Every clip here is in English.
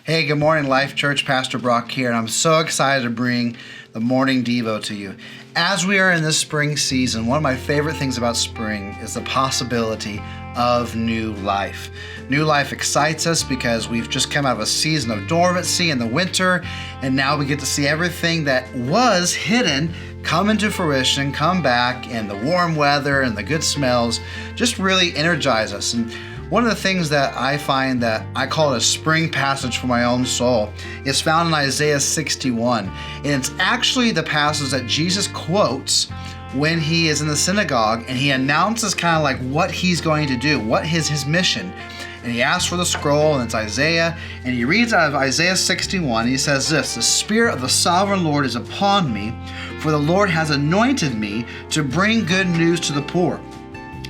Hey, good morning, Life Church. Pastor Brock here, and I'm so excited to bring the morning Devo to you. As we are in this spring season, one of my favorite things about spring is the possibility of new life. New life excites us because we've just come out of a season of dormancy in the winter, and now we get to see everything that was hidden come into fruition, come back, and the warm weather and the good smells just really energize us. And one of the things that I find that I call it a spring passage for my own soul is found in Isaiah 61. And it's actually the passage that Jesus quotes when he is in the synagogue and he announces kind of like what he's going to do, what is his mission. And he asks for the scroll, and it's Isaiah, and he reads out of Isaiah 61, and he says this: "The Spirit of the Sovereign Lord is upon me, for the Lord has anointed me to bring good news to the poor.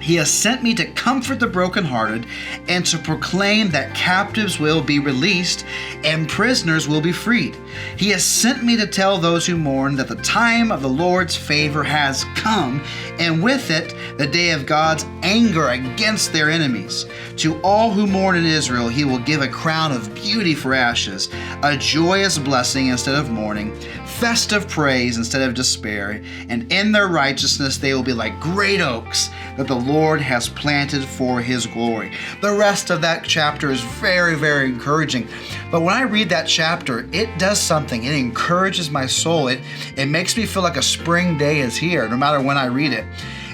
He has sent me to comfort the brokenhearted and to proclaim that captives will be released and prisoners will be freed. He has sent me to tell those who mourn that the time of the Lord's favor has come, and with it the day of God's anger against their enemies. To all who mourn in Israel, he will give a crown of beauty for ashes, a joyous blessing instead of mourning, festive praise instead of despair, and in their righteousness they will be like great oaks that the Lord has planted for his glory." The rest of that chapter is very, very encouraging. But when I read that chapter, it does something. It encourages my soul. It makes me feel like a spring day is here, no matter when I read it.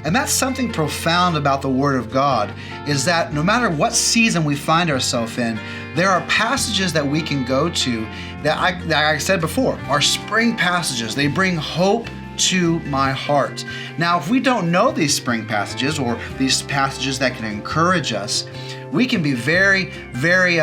And that's something profound about the Word of God, is that no matter what season we find ourselves in, there are passages that we can go to that I said before, are spring passages. They bring hope to my heart. Now, if we don't know these spring passages or these passages that can encourage us, we can be very, very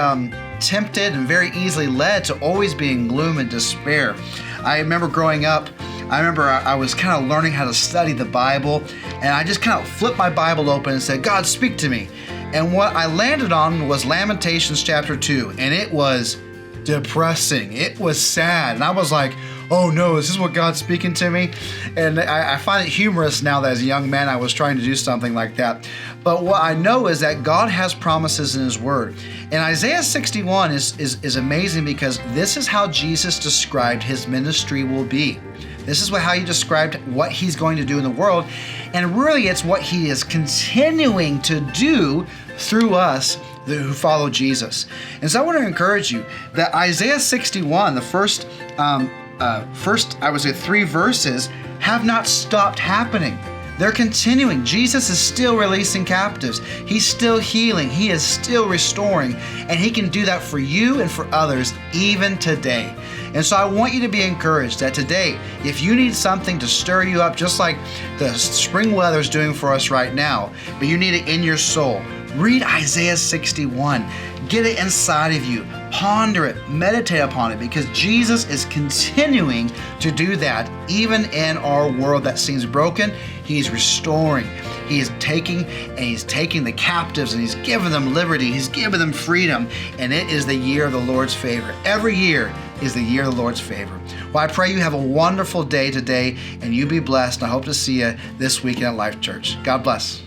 tempted and very easily led to always be in gloom and despair. I remember growing up, I was kind of learning how to study the Bible, and I just kind of flipped my Bible open and said, "God, speak to me." And what I landed on was Lamentations chapter 2, and it was depressing. It was sad. And I was like, oh no, is this what God's speaking to me? And I find it humorous now that as a young man I was trying to do something like that. But what I know is that God has promises in his word. And Isaiah 61 is amazing because this is how Jesus described his ministry will be. This is how he described what he's going to do in the world. And really it's what he is continuing to do through us who follow Jesus. And so I want to encourage you that Isaiah 61, the first I would say 3 verses, have not stopped happening. They're continuing. Jesus is still releasing captives. He's still healing. He is still restoring. And he can do that for you and for others even today. And so I want you to be encouraged that today, if you need something to stir you up, just like the spring weather is doing for us right now, but you need it in your soul, read Isaiah 61. Get it inside of you. Ponder it. Meditate upon it, because Jesus is continuing to do that even in our world that seems broken. He's restoring. He's taking the captives and he's giving them liberty. He's giving them freedom. And it is the year of the Lord's favor. Every year is the year of the Lord's favor. Well, I pray you have a wonderful day today and you be blessed. And I hope to see you this weekend at Life Church. God bless.